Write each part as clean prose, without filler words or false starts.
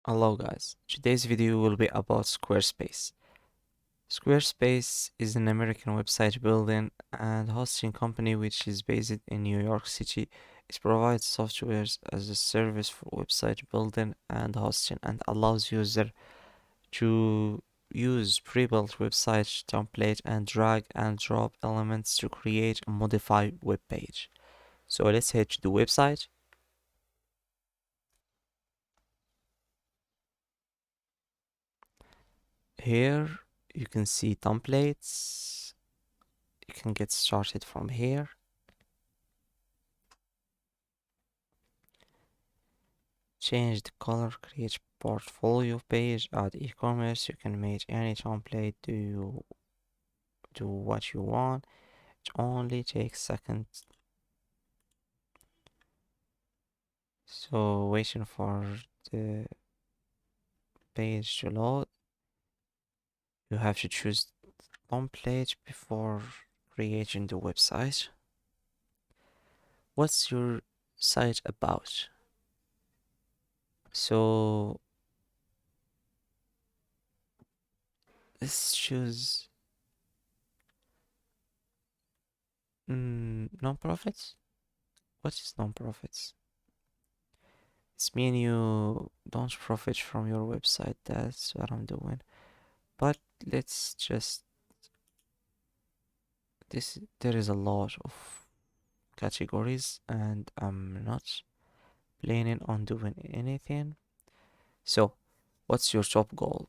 Hello guys, today's video will be about Squarespace. Squarespace is an American website building and hosting company which is based in New York City. It provides software as a service for website building and hosting and allows user to use pre-built website template and drag and drop elements to create a modified web page. So let's head to the website. Here you can see templates. You can get started from here. Change the color, create portfolio page, add e-commerce. You can make any template do what you want. It only takes seconds. So waiting for the page to load. You have to choose template before creating the website. What's your site about? So let's choose non-profits. What is non-profits? It's mean you don't profit from your website. That's what I'm doing. But let's just there is a lot of categories and I'm not planning on doing anything. So what's your top goal?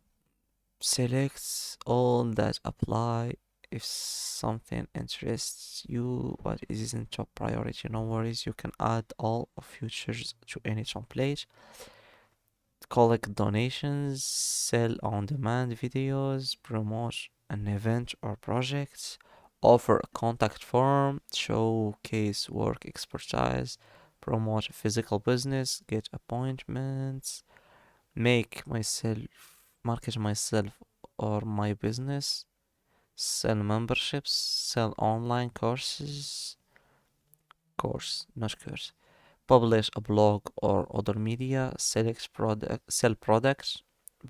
Select all that apply. If something interests you but it isn't top priority, no worries, you can add all of features to any template. Collect donations, sell on demand videos, promote an event or project, offer a contact form, showcase work expertise, promote a physical business, get appointments, make myself, market myself or my business, sell memberships, sell online not course, publish a blog or other media, sell products,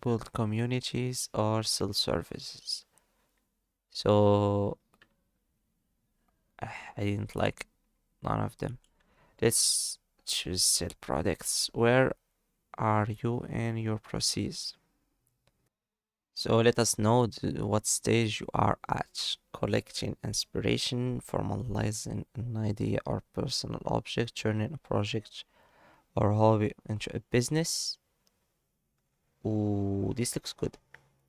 build communities, or sell services. So I didn't like none of them. Let's choose sell products. Where are you in your process? So let us know what stage you are at. Collecting inspiration, formalizing an idea or personal object, turning a project or hobby into a business. Ooh, this looks good.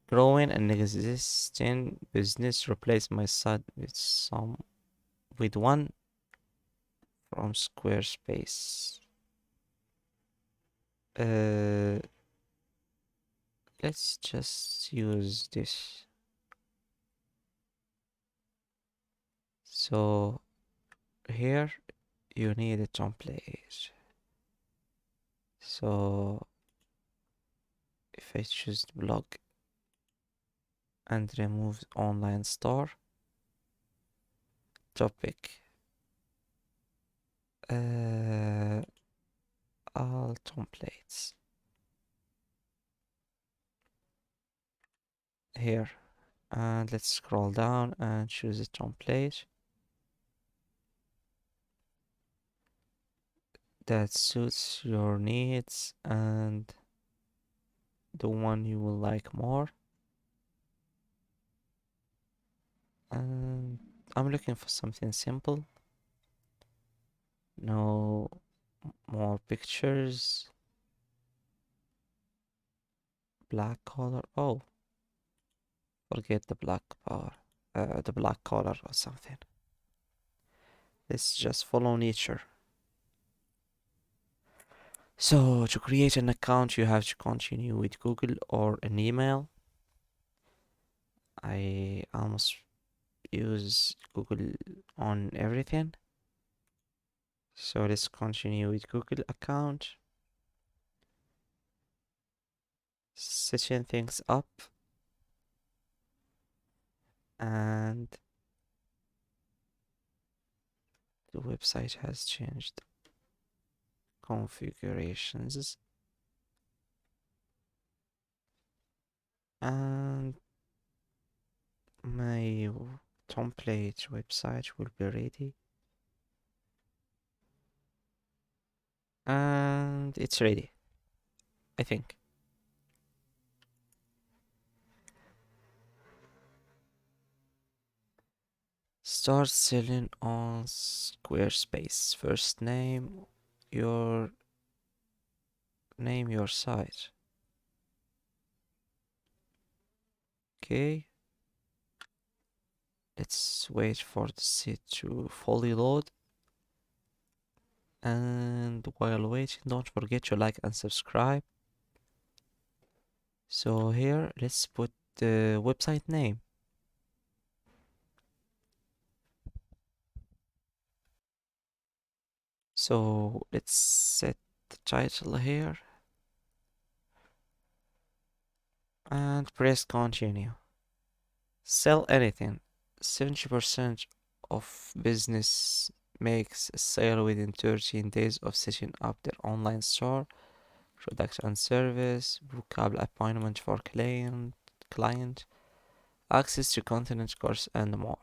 Growing an existing business, replace my site with one from Squarespace. Uh, let's just use this. So here you need a template. So if I choose the blog and remove online store topic, uh, all templates here, and let's scroll down and choose a template that suits your needs and the one you will like more. And I'm looking for something simple, no more pictures, black color. Oh, forget the black power, the black color or something. Let's just follow nature. So to create an account, you have to continue with Google or an email. I almost use Google on everything. So let's continue with Google account. Setting things up. And the website has changed configurations. And my template website will be ready. And it's ready, I think. Start selling on Squarespace. First your name your site. Okay. Let's wait for the site to fully load. And while waiting, don't forget to like and subscribe. So here, let's put the website name. So let's set the title here and press continue. Sell anything. 70% of business makes a sale within 13 days of setting up their online store. Product and service, bookable appointment for client, access to content course and more.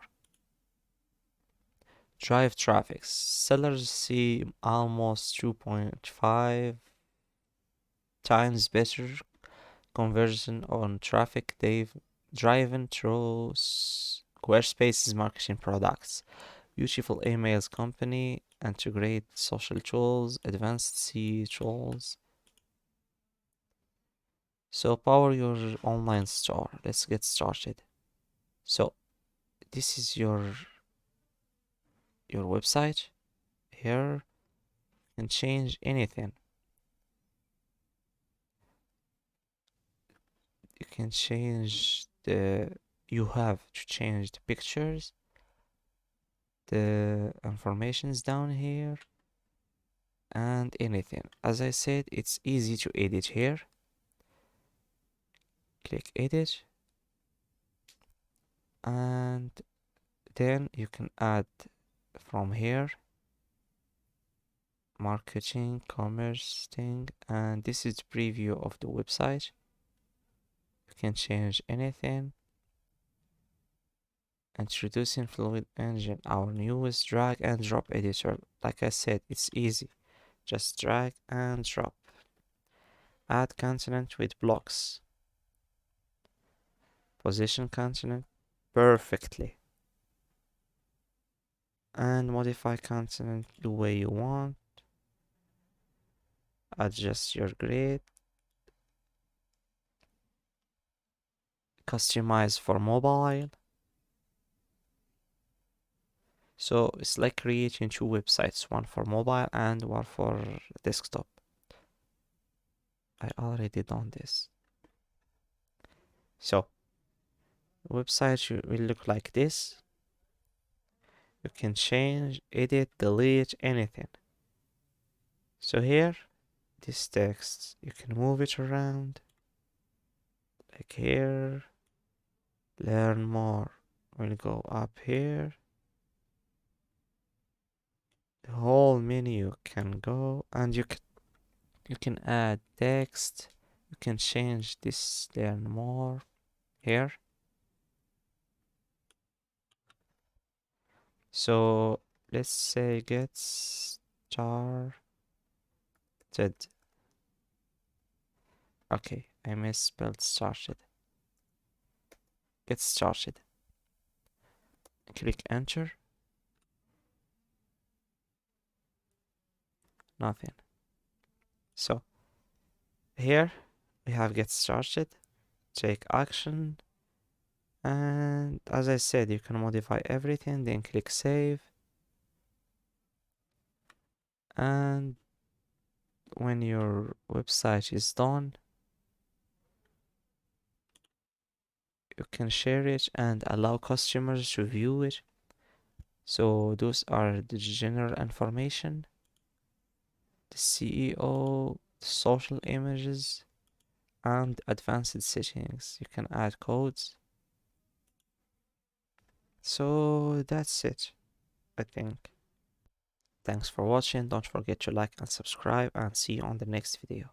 Drive traffic. Sellers see almost 2.5 times better conversion on traffic they've driven through Squarespace's marketing products. Beautiful emails company, integrate social tools, advanced C tools. So power your online store. Let's get started. So this is your website. Here you can change anything. You can change you have to change the pictures, the informations down here, and anything. As I said, it's easy to edit here. Click edit, and then you can add from here marketing, commerce thing, and this is the preview of the website. You can change anything. Introducing Fluid Engine, our newest drag and drop editor. Like I said, it's easy. Just drag and drop. Add continent with blocks. Position continent perfectly. And modify continent the way you want. Adjust your grid. Customize for mobile. So it's like creating two websites, one for mobile and one for desktop. I already done this. So website will look like this. You can change, edit, delete, anything. So here, this text, you can move it around. Like here, learn more. We'll go up here. The whole menu can go, and you can add text. You can change this, learn more here. So let's say get started. Okay, I misspelled started. Get started. Click enter. Nothing. So here we have get started, take action, and as I said, you can modify everything, then click save. And when your website is done, you can share it and allow customers to view it. So those are the general information, the CEO, the social images, and advanced settings. You can add codes. So that's it, I think. Thanks for watching. Don't forget to like and subscribe, and see you on the next video.